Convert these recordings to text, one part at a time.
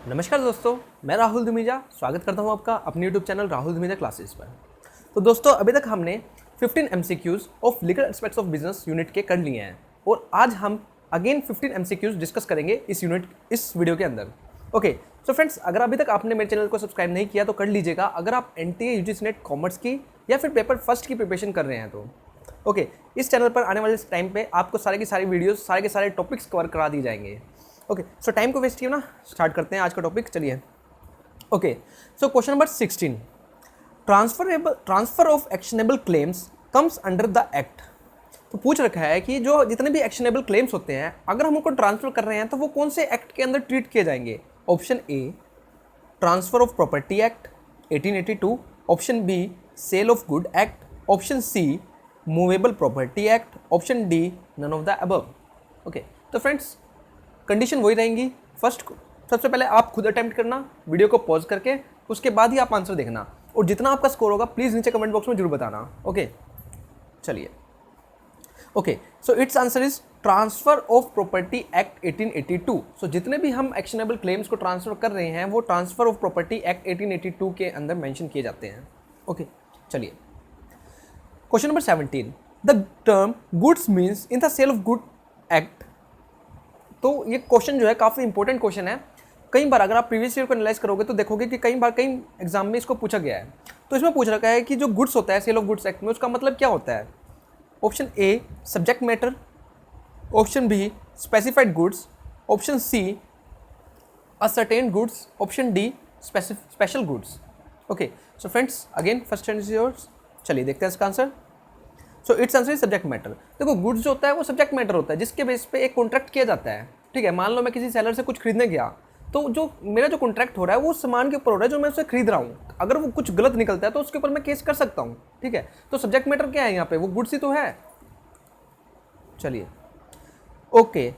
नमस्कार दोस्तों, मैं राहुल धुमीजा स्वागत करता हूं आपका अपने YouTube चैनल राहुल धुमीजा क्लासेस पर। तो दोस्तों, अभी तक हमने 15 MCQs of legal aspects of business unit के कर लिए हैं और आज हम अगेन 15 MCQs डिस्कस करेंगे इस वीडियो के अंदर। ओके, सो फ्रेंड्स, अगर अभी तक आपने मेरे चैनल को सब्सक्राइब नहीं किया तो कर लीजिएगा अगर आप NTA UGC नेट कॉमर्स की या फिर पेपर फर्स्ट की प्रिपरेशन कर रहे हैं तो। ओके, इस चैनल पर आने वाले टाइम पे आपको सारे की सारी वीडियोस सारे के सारे टॉपिक्स कवर करा दी जाएंगे। ओके, सो टाइम को वेस्ट किया ना, स्टार्ट करते हैं आज का टॉपिक। चलिए। Okay, so question number 16, transfer of actionable claims comes under the act. तो पूछ रखा है कि जो जितने भी एक्शनेबल क्लेम्स होते हैं अगर हम उनको ट्रांसफर कर रहे हैं तो वो कौन से एक्ट के अंदर ट्रीट किए जाएंगे। Option A transfer of property act 1882, option B sale of good act, option C movable property act, option D none of the above. Okay, तो फ्रेंड्स कंडीशन वही रहेंगी। फर्स्ट, सबसे पहले आप खुद अटेम्प्ट करना वीडियो को पॉज करके, उसके बाद ही आप आंसर देखना और जितना आपका स्कोर होगा प्लीज़ नीचे कमेंट बॉक्स में जरूर बताना। ओके, चलिए। Okay, so it's answer is transfer of property act 1882। सो जितने भी हम एक्शनेबल क्लेम्स को ट्रांसफर कर रहे हैं वो ट्रांसफर ऑफ प्रॉपर्टी एक्ट 1882 के अंदर मेंशन किए जाते हैं। ओके, चलिए। Question number 17, the term goods means in the sale of good act. तो ये क्वेश्चन जो है काफ़ी इंपॉर्टेंट क्वेश्चन है। कई बार अगर आप प्रीवियस ईयर को एनालाइज करोगे तो देखोगे कि कई एग्जाम में इसको पूछा गया है। तो इसमें पूछ रखा है कि जो गुड्स होता है सेल ऑफ गुड्स एक्ट में उसका मतलब क्या होता है। Option A subject matter, option B specified goods, option C ascertained goods, option D special goods. Okay, so friends again first is yours. चलिए देखते हैं इसका answer. So it's answer is subject matter. देखो, गुड्स जो होता है वो subject matter होता है जिसके बेस पे एक कॉन्ट्रैक्ट किया जाता है। ठीक है, मान लो मैं किसी सेलर से कुछ खरीदने गया तो जो मेरा जो कॉन्ट्रैक्ट हो रहा है वो सामान के ऊपर हो रहा है जो मैं उससे खरीद रहा हूँ। अगर वो कुछ गलत निकलता है तो उसके ऊपर मैं केस कर सकता हूँ। ठीक है, तो सब्जेक्ट मैटर क्या है यहाँ पे, वो गुड्स ही तो है। चलिए। Okay,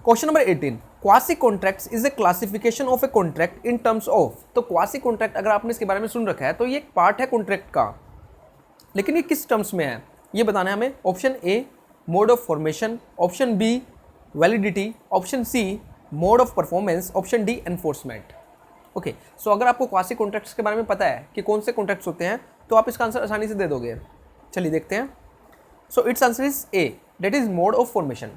question number 18, quasi contracts is a classification of a contract in terms of. तो क्वासी कॉन्ट्रैक्ट अगर आपने इसके बारे में सुन रखा है तो ये एक पार्ट है कॉन्ट्रैक्ट का, लेकिन ये किस टर्म्स में है ये बताना है हमें। Option A mode of formation, option B validity, option C mode of performance, option D enforcement. Okay, so अगर आपको क्वासी कॉन्ट्रैक्ट्स के बारे में पता है कि कौन से कॉन्ट्रैक्ट्स होते हैं तो आप इसका आंसर आसानी से दे दोगे। चलिए देखते हैं। So it's answer is A, that is mode of formation.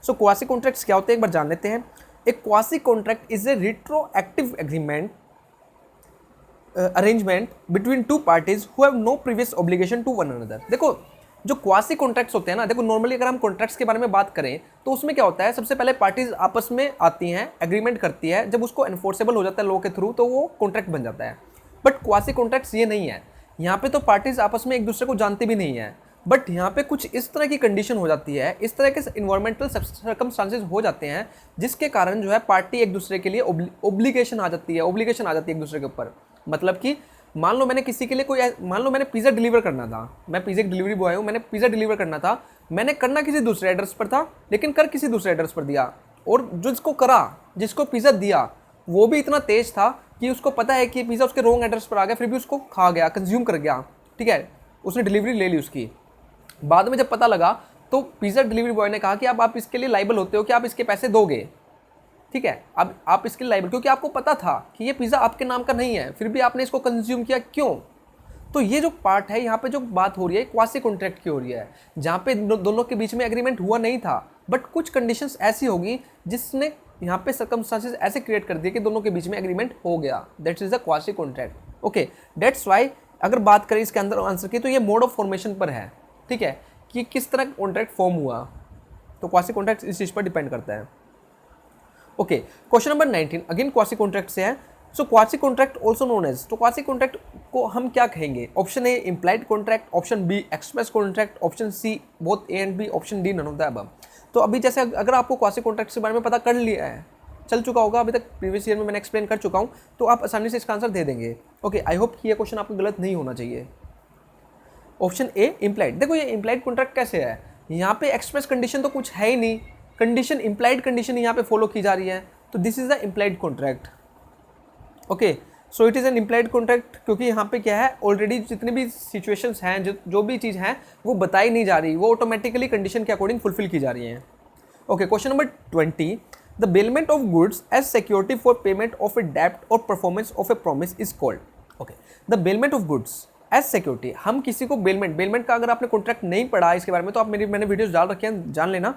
So quasi contracts क्या होते हैं एक बार जान लेते हैं। एक quasi contract is a retroactive agreement arrangement between two parties who have no previous obligation to one another. देखो, जो क्वासी कॉन्ट्रैक्ट्स होते हैं ना, देखो नॉर्मली अगर हम कॉन्ट्रैक्ट्स के बारे में बात करें तो उसमें क्या होता है, सबसे पहले पार्टीज आपस में आती हैं, एग्रीमेंट करती है, जब उसको एनफोर्सेबल हो जाता है लॉ के थ्रू तो वो कॉन्ट्रैक्ट बन जाता है। बट क्वासी कॉन्ट्रैक्ट्स ये नहीं है। यहाँ पे तो पार्टीज आपस में एक दूसरे को जानती भी नहीं है, बट यहाँ पे कुछ इस तरह की कंडीशन हो जाती है, इस तरह के इन्वायरमेंटल सर्कमस्टांसेस हो जाते हैं जिसके कारण जो है पार्टी एक दूसरे के लिए ओब्लिगेशन आ जाती है एक दूसरे के ऊपर। मतलब कि मान लो मैंने किसी के लिए मान लो मैंने पिज़्ज़ा डिलीवर करना था, मैं पिज़्ज़ा डिलीवरी बॉय हूँ, मैंने पिज़्ज़ा डिलीवर करना था, मैंने करना किसी दूसरे एड्रेस पर था लेकिन कर किसी दूसरे एड्रेस पर दिया, और जिसको पिज़्ज़ा दिया वो भी इतना तेज था कि उसको पता है कि पिज़्ज़ा उसके रॉन्ग एड्रेस पर आ गया, फिर भी उसको खा गया, कंज्यूम कर गया। ठीक है, उसने डिलीवरी ले ली उसकी। बाद में जब पता लगा तो पिज़्ज़ा डिलीवरी बॉय ने कहा कि अब आप इसके लिए लाइबल होते हो कि आप इसके पैसे दोगे। ठीक है, अब आप इसके लिए लाइबल, क्योंकि आपको पता था कि ये पिज़्ज़ा आपके नाम का नहीं है, फिर भी आपने इसको कंज्यूम किया, क्यों? तो ये जो पार्ट है यहाँ पे जो बात हो रही है क्वासी कॉन्ट्रैक्ट की हो रही है, जहाँ पे दोनों के बीच में एग्रीमेंट हुआ नहीं था, बट कुछ कंडीशंस ऐसी होगी जिसने यहाँ पे सर्कमस्टांसेस ऐसे क्रिएट कर दिए कि दोनों के बीच में एग्रीमेंट हो गया। That's is the quasi contract. Okay, that's why अगर बात करें इसके अंदर आंसर की तो ये मोड ऑफ फॉर्मेशन पर है। ठीक है, कि किस तरह कॉन्ट्रैक्ट फॉर्म हुआ, तो क्वासी कॉन्ट्रैक्ट इस चीज़ पर डिपेंड करता है। Okay, question number 19 again quasi contract से है। So quasi contract also known as, तो क्वासी कॉन्ट्रैक्ट को हम क्या कहेंगे। Option A implied contract, option B express contract, option C both A and B, option D none of the above. तो अभी जैसे अगर आपको क्वासी कॉन्ट्रैक्ट के बारे में पता कर लिया है, चल चुका होगा, अभी तक प्रीवियस ईयर में मैंने एक्सप्लेन कर चुका हूँ, तो आप आसानी से इसका आंसर दे देंगे। ओके, आई होप कि ये क्वेश्चन आपको गलत नहीं होना चाहिए। ऑप्शन ए इम्प्लाइड, देखो ये इम्प्लाइड कॉन्ट्रैक्ट कैसे है, यहाँ पे एक्सप्रेस कंडीशन तो कुछ है ही नहीं, कंडीशन इम्प्लाइड कंडीशन यहाँ पे फॉलो की जा रही है, तो this is the implied contract. Okay, so it is an implied contract क्योंकि यहाँ पे क्या है, ऑलरेडी जितनी भी सिचुएशंस हैं, जो भी चीज़ हैं वो बताई नहीं जा रही, वो ऑटोमेटिकली कंडीशन के अकॉर्डिंग फुलफिल की जा रही हैं। Okay, question number 20, the bailment of goods as security for payment of a डेप्ट और performance of a promise is called. Okay, the bailment of goods as security, हम किसी को बेलमेंट का अगर आपने कॉन्ट्रैक्ट नहीं पढ़ा इसके बारे में तो आप मैंने वीडियोस डाल रखे हैं, जान लेना।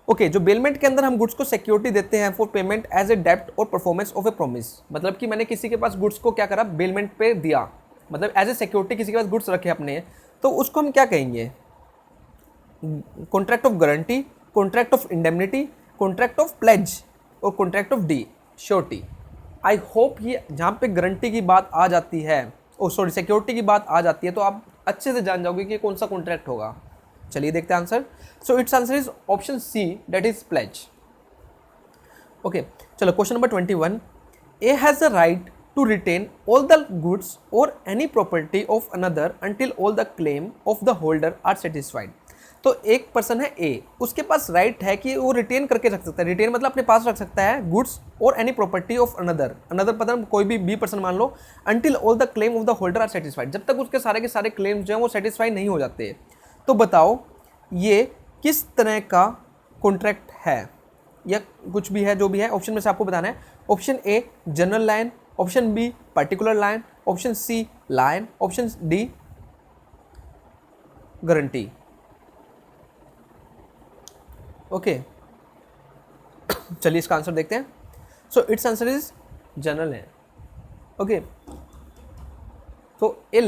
ओके, जो बेलमेंट के अंदर हम गुड्स को सिक्योरिटी देते हैं फॉर पेमेंट एज ए डेप्ट और परफॉर्मेंस ऑफ ए प्रॉमिस, मतलब कि मैंने किसी के पास गुड्स को क्या करा, बेलमेंट पे दिया, मतलब एज ए सिक्योरिटी किसी के पास गुड्स रखे अपने, तो उसको हम क्या कहेंगे, contract of guarantee, contract of indemnity, contract of pledge और contract of the surety. I hope ये जहाँ पे गारंटी की बात आ जाती है, सॉरी सिक्योरिटी की बात आ जाती है, तो आप अच्छे से जान जाओगे कि कौन सा कॉन्ट्रैक्ट होगा। चलिए देखते हैं answer. So it's answer is option C, that is pledge. Okay, चलो question number 21। A has the right to retain all the goods or any property of another until all the claim of the holder are satisfied. तो एक person है ए, उसके पास right है कि वो retain करके रख सकता है, रिटेन मतलब अपने पास रख सकता है goods or any property of another, मतलब कोई भी बी पर्सन मान लो, until all the claim of the holder are satisfied, जब तक उसके सारे के सारे क्लेम्स जो हैं वो सेटिस्फाई नहीं हो जाते। तो बताओ ये किस तरह का कॉन्ट्रैक्ट है या कुछ भी है, जो भी है ऑप्शन में से आपको बताना है। Option A general line, option B particular line, option C line, option D guarantee. Okay, चलिए इसका आंसर देखते हैं। So it's answer is general है। ओके, तो a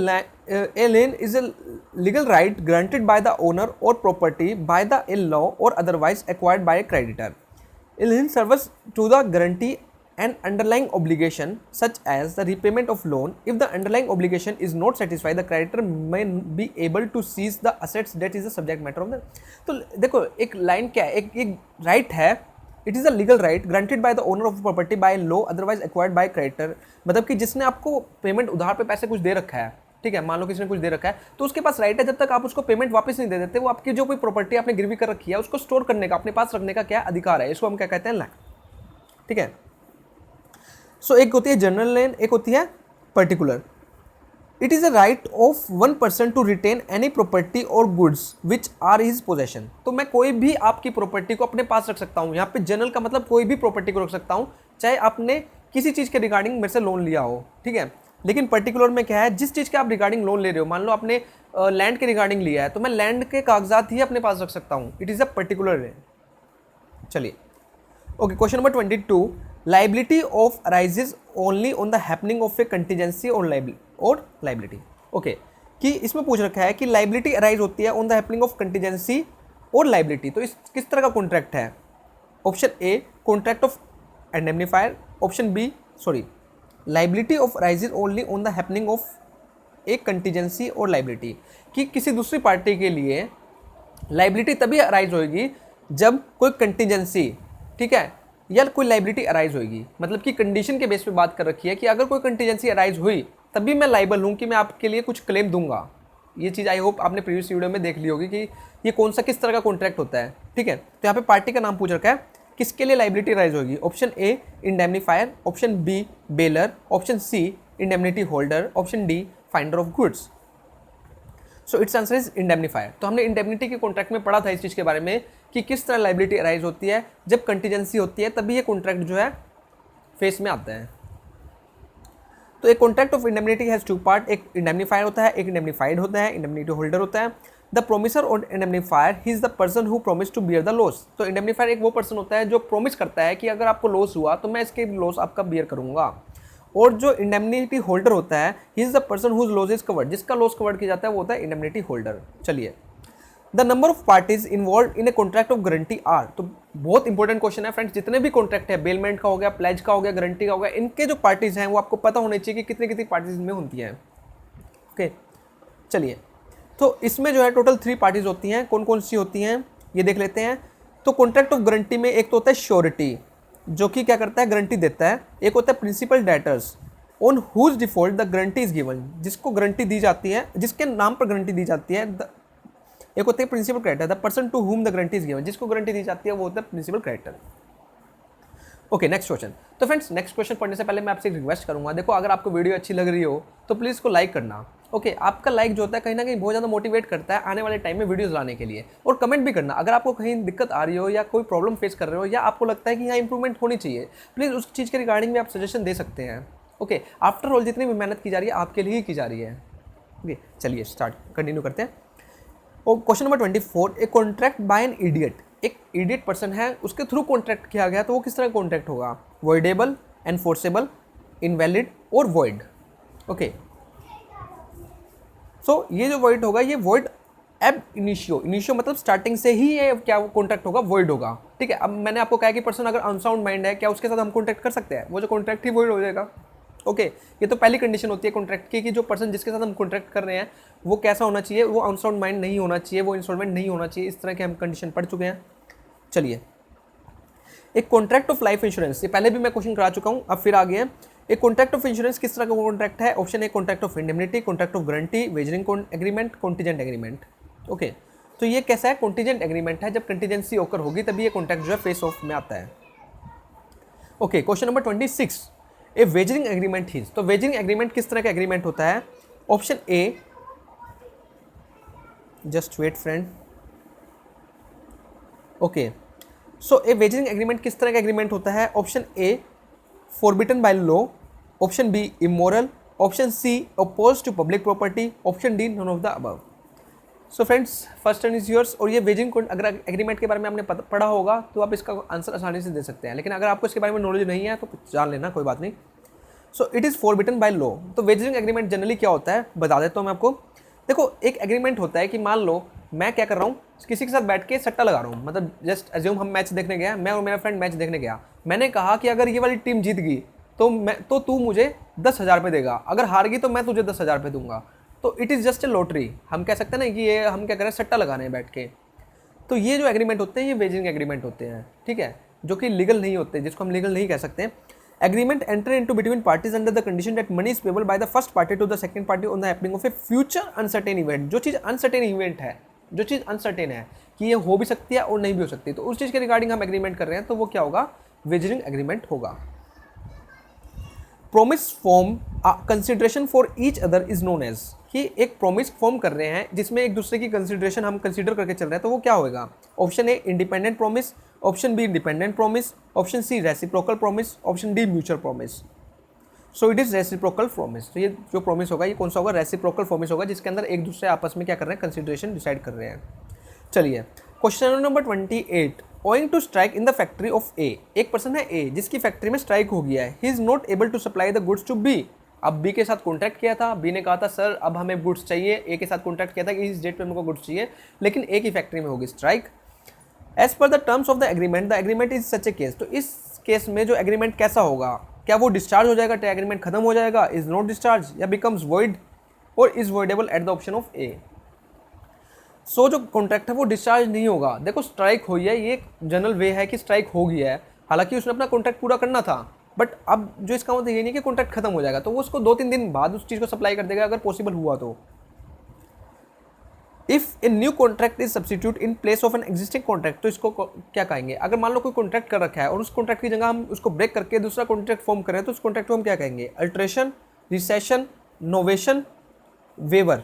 lien is a legal right granted by the owner or property by the in law or otherwise acquired by a creditor. A lien serves to the guarantee an underlying obligation such as the repayment of loan. If the underlying obligation is not satisfied, the creditor may be able to seize the assets that is the subject matter of the। तो देखो एक line क्या है, एक right है, it is a legal right granted by the owner of property by law otherwise acquired bye creditor, मतलब कि जिसने आपको पेमेंट उधार पे पैसे कुछ दे रखा है, ठीक है, मान लो किसी ने कुछ दे रखा है, तो उसके पास राइट है जब तक आप उसको पेमेंट वापस नहीं दे देते, वो आपकी जो कोई प्रॉपर्टी आपने गिरवी कर रखी है उसको स्टोर करने का, अपने पास रखने का क्या अधिकार है, इसको हम क्या कहते हैं, लाइन। ठीक है, सो एक होती है जनरल लेन, एक होती है particular. It is a right of one person to retain any property or goods which are his possession. तो मैं कोई भी आपकी प्रॉपर्टी को अपने पास रख सकता हूँ, यहाँ पे जनरल का मतलब कोई भी प्रॉपर्टी को रख सकता हूँ, चाहे आपने किसी चीज़ के रिगार्डिंग मेरे से लोन लिया हो, ठीक है। लेकिन पर्टिकुलर में क्या है, जिस चीज़ के आप रिगार्डिंग लोन ले रहे हो, मान लो आपने लैंड के रिगार्डिंग लिया है, तो मैं लैंड के कागजात ही अपने पास रख सकता हूँ। इट इज़ अ पर्टिकुलर लेन। चलिए okay, question number 22। Liability of arises only on the happening of a contingency और लाइबिलिटी। ओके, कि इसमें पूछ रखा है कि लाइबिलिटी अराइज होती है on the happening of contingency और लाइबिलिटी, तो इस किस तरह का कॉन्ट्रैक्ट है। Option A contract of indemnifier, option B liability of arises only on the happening of a contingency और लाइबिलिटी, कि किसी दूसरी पार्टी के लिए लाइबिलिटी तभी अराइज होगी जब कोई कंटीजेंसी, ठीक है, या कोई लाइबिलिटी अराइज होगी, मतलब कि कंडीशन के बेस पे बात कर रखी है कि अगर कोई कंटीजेंसी अराइज हुई तभी मैं लाइबल हूँ कि मैं आपके लिए कुछ क्लेम दूंगा। ये चीज़ आई होप आपने प्रीवियस वीडियो में देख ली होगी कि ये कौन सा किस तरह का कॉन्ट्रैक्ट होता है, ठीक है। तो यहाँ पे पार्टी का नाम पूछ रखा है, किसके लिए लाइबिलिटी अराइज होगी। Option A indemnifier, option B bailor, option C indemnity holder, option D finder of goods. So it's answer is indemnifier. तो हमने इंडेमनिटी के कॉन्ट्रैक्ट में पढ़ा था इस चीज़ के बारे में कि किस तरह लाइबिलिटी अराइज होती है, जब कंटीजेंसी होती है तभी ये कॉन्ट्रैक्ट जो है फेस में आता है। तो एक contract of indemnity has to part, एक इंडेमनीफायर होता है, एक इंडेमनीफाइड होता है, इंडेमनिटी होल्डर होता है। द प्रोमिसर और indemnifier he is the person who promise to bear the loss. तो इंडेमनीफायर एक वो पर्सन होता है जो प्रोमिस करता है कि अगर आपको लॉस हुआ तो मैं इसके लॉस आपका बियर करूंगा। और जो इंडेमनिटी होल्डर होता है he is the person whose loss is covered, जिसका लॉस कवर्ड किया जाता है वो होता है इंडेमनिटी होल्डर। चलिए, the number of parties involve in a contract of guarantee are. तो बहुत इंपॉर्टेंट क्वेश्चन है फ्रेंड्स, जितने भी कॉन्ट्रैक्ट है, बेलमेंट का हो गया, प्लेज का हो गया, गारंटी का हो गया, इनके जो पार्टीज हैं वो आपको पता होने चाहिए कि कितनी कितनी पार्टीज में होती हैं। ओके, चलिए, तो इसमें जो है टोटल 3 पार्टीज होती हैं। कौन कौन सी होती हैं ये देख लेते हैं। तो कॉन्ट्रैक्ट ऑफ गारंटी में एक तो होता है श्योरिटी, जो कि क्या करता है, गारंटी देता है। एक होता है principal debtors on whose default the guarantee is given, जिसको गारंटी दी जाती है, जिसके नाम पर गारंटी दी जाती है। एक होता है principal creditor, the person to whom the guarantee is given, जिसको गारंटी दी जाती है वो होता है principal creditor. Okay, next question. तो फ्रेंड्स नेक्स्ट क्वेश्चन पढ़ने से पहले मैं आपसे एक रिक्वेस्ट करूंगा, देखो अगर आपको वीडियो अच्छी लग रही हो तो प्लीज़ इसको लाइक करना, ओके आपका लाइक जो होता है कहीं ना कहीं बहुत ज़्यादा मोटिवेट करता है आने वाले टाइम में वीडियोस लाने के लिए। और कमेंट भी करना अगर आपको कहीं दिक्कत आ रही हो या कोई प्रॉब्लम फेस कर रहे हो या आपको लगता है कि यहाँ इंप्रूवमेंट होनी चाहिए, प्लीज़ उस चीज़ के रिगार्डिंग में आप सजेशन दे सकते हैं। ओके आफ्टर ऑल जितनी भी मेहनत की जा रही है आपके लिए ही की जा रही है। ओके चलिए स्टार्ट कंटिन्यू करते हैं। और question number 24, a contract by an idiot, एक इडियट पर्सन है उसके थ्रू कॉन्ट्रैक्ट किया गया तो वो किस तरह का कॉन्ट्रैक्ट होगा? वॉइडेबल, एनफोर्सेबल, इनवैलिड और वॉइड। ओके सो ये जो वॉइड होगा ये वॉइड एब इनिशियो, इनिशियो मतलब स्टार्टिंग से ही ये क्या कॉन्ट्रैक्ट होगा? वॉइड होगा। ठीक है अब मैंने आपको कहा कि पर्सन अगर अनसाउंड माइंड है क्या उसके साथ हम कॉन्ट्रैक्ट कर सकते हैं? वो जो कॉन्ट्रैक्ट ही वॉइड हो जाएगा। ओके ये तो पहली कंडीशन होती है कॉन्ट्रैक्ट की कि जो पर्सन जिसके साथ हम कॉन्ट्रैक्ट कर रहे हैं वो कैसा होना चाहिए? वो अनसाउंड माइंड नहीं होना चाहिए, वो इंस्टॉलमेंट नहीं होना चाहिए। इस तरह के हम कंडीशन पढ़ चुके हैं। चलिए एक कॉन्ट्रैक्ट ऑफ लाइफ इंश्योरेंस, ये पहले भी मैं क्वेश्चन करा चुका हूँ, अब फिर आ गया। एक कॉन्ट्रैक्ट ऑफ इंश्योरेंस किस तरह का कॉन्ट्रैक्ट है? Option A contract of indemnity, contract of guarantee, wagering agreement, contingent agreement. Okay तो ये कैसा है? कॉन्टीजेंट एग्रीमेंट है, जब कंटीजेंसी ओकर होगी तभी ये कॉन्ट्रैक्ट जो है फेस ऑफ में आता है। Okay question number 26, a wagering agreement is, तो वेजरिंग एग्रीमेंट किस तरह का एग्रीमेंट होता है? Option A, just wait friend. Okay so a wagering agreement किस तरह का एग्रीमेंट होता है? Option A forbidden by law, option B immoral, option C oppose to public property, option D none of the above. So friends first turn is yours. और ये waging अगर agreement के बारे में आपने पढ़ा होगा तो आप इसका आंसर आसानी से दे सकते हैं, लेकिन अगर आपको इसके बारे में नॉलेज नहीं है तो जान लेना, कोई बात नहीं। So it is forbidden by law. तो वेजिंग एग्रीमेंट जनरली क्या होता है बता देता हूँ मैं आपको। देखो एक एग्रीमेंट होता है कि मान लो मैं क्या कर रहा हूँ, किसी के साथ बैठ के सट्टा लगा रहा हूँ, मतलब जस्ट एज्यूम हम मैच देखने गया, मैं और मेरा फ्रेंड मैच देखने गया, मैंने कहा कि अगर ये वाली टीम जीत गई तो तू मुझे 10,000 रुपये देगा, अगर हार गई तो मैं तुझे 10,000 रुपये दूंगा। तो it is just a lottery, हम कह सकते हैं ना कि ये हम क्या करें, सट्टा लगाने हैं बैठ के। तो ये जो एग्रीमेंट होते हैं ये वेजिंग एग्रीमेंट होते हैं, ठीक है, जो कि लीगल नहीं होते, जिसको हम लीगल नहीं कह सकते। Agreement enter into between parties under the condition that money is payable by the first party to the second party on the happening of a future uncertain event. जो चीज़ अनसर्टेन इवेंट है, जो चीज़ uncertain है कि ये हो भी सकती है और नहीं भी हो सकती, तो उस चीज़ के रिगार्डिंग हम एग्रीमेंट कर रहे हैं तो वो क्या होगा? वेजिंग एग्रीमेंट होगा। Promise form consideration for each other is known as, कि एक प्रोमिस फॉर्म कर रहे हैं जिसमें एक दूसरे की कंसिडरेशन हम कंसीडर करके चल रहे हैं, तो वो क्या होगा? Option A independent promise, option B dependent promise, option C reciprocal promise, option D mutual promise. So it is reciprocal promise. तो ये जो प्रोमिस होगा ये कौन सा होगा? रेसिप्रोकल प्रोमिस होगा, जिसके अंदर एक दूसरे आपस में क्या कर रहे हैं? कंसिडरेशन डिसाइड कर रहे हैं। चलिए question number 28, owing to strike in the factory of A, एक पर्सन है ए जिसकी फैक्ट्री में स्ट्राइक हो गया है, he is not able to supply the goods to B. अब बी के साथ कॉन्ट्रैक्ट किया था, बी ने कहा था सर अब हमें गुड्स चाहिए, ए के साथ कॉन्ट्रैक्ट किया था कि इस डेट पे हमको गुड्स चाहिए, लेकिन ए की फैक्ट्री में होगी strike. As per the terms of the agreement is such a case, तो इस केस में जो एग्रीमेंट कैसा होगा? क्या वो डिस्चार्ज हो जाएगा, एग्रीमेंट खत्म हो जाएगा, इज नॉट डिस्चार्ज, या becomes void, or is voidable at the option of A. So जो कॉन्ट्रैक्ट है वो डिस्चार्ज नहीं होगा। देखो स्ट्राइक हुई है, ये एक जनरल वे है कि स्ट्राइक हो गया है, हालांकि उसने अपना कॉन्ट्रैक्ट पूरा करना था, बट अब जो इसका मतलब ये नहीं कि कॉन्ट्रैक्ट खत्म हो जाएगा, तो वो उसको 2-3 दिन बाद उस चीज़ को सप्लाई कर देगा अगर पॉसिबल हुआ तो। If a new contract is substitute in place of an existing contract, तो इसको क्या कहेंगे? अगर मान लो कोई कॉन्ट्रैक्ट कर रखा है और उस कॉन्ट्रैक्ट की जगह हम उसको ब्रेक करके दूसरा कॉन्ट्रैक्ट फॉर्म करें तो उस कॉन्ट्रैक्ट को हम क्या कहेंगे? Alteration, rescission, novation, waiver.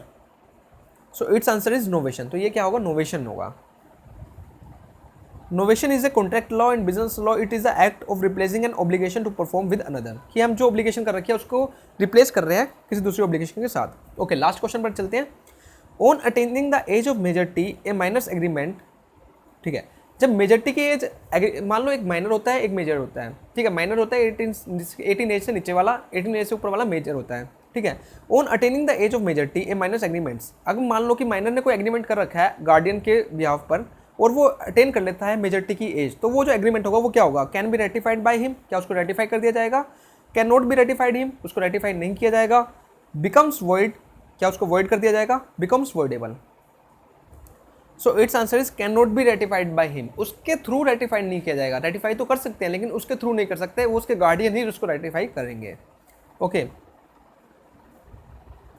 So it's answer is novation. तो ये क्या होगा? नोवेशन होगा। Novation is a contract law and business law, it is the act of replacing an obligation to perform with another, कि हम जो ऑब्लिगेशन कर रखी है उसको रिप्लेस कर रहे हैं किसी दूसरी ऑब्लिगेशन के साथ। ओके लास्ट क्वेश्चन पर चलते हैं। On attaining the age of majority a minor's agreement, ठीक है, जब मेजॉरिटी की एज, मान लो एक माइनर होता है एक मेजर होता है, ठीक है, माइनर होता है 18 एज से नीचे वाला, 18 एज से ऊपर वाला मेजर होता है, ठीक है। On attaining the age of majority a minor's agreements, अगर मान लो कि माइनर ने कोई एग्रीमेंट कर रखा है गार्डियन के बिहाफ पर और वो अटेन कर लेता है मेजॉरिटी की एज, तो वो जो एग्रीमेंट होगा वो क्या होगा? Can be ratified by him, क्या उसको रेटिफाई कर दिया जाएगा? Can not be ratified him, उसको रेटिफाई नहीं किया जाएगा। बिकम्स वॉइड, क्या उसको वॉइड कर दिया जाएगा? Becomes voidable. So it's answer is can not be ratified by him, उसके थ्रू रेटिफाइड नहीं किया जाएगा। रेटिफाई तो कर सकते हैं लेकिन उसके थ्रू नहीं कर सकते, वो उसके गार्डियन ही उसको रेटिफाई करेंगे। Okay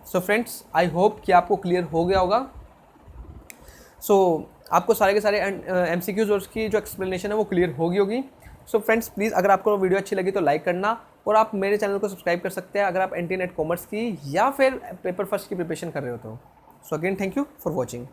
so friends I hope कि आपको क्लियर हो गया होगा। सो आपको सारे के सारे MCQs और उसकी जो एक्सप्लेनेशन है वो क्लियर होगी। सो फ्रेंड्स प्लीज़ अगर आपको वीडियो अच्छी लगी तो लाइक करना, और आप मेरे चैनल को सब्सक्राइब कर सकते हैं अगर आप एनटी नेट कॉमर्स की या फिर पेपर फर्स्ट की प्रिपरेशन कर रहे हो तो। So again thank you for watching.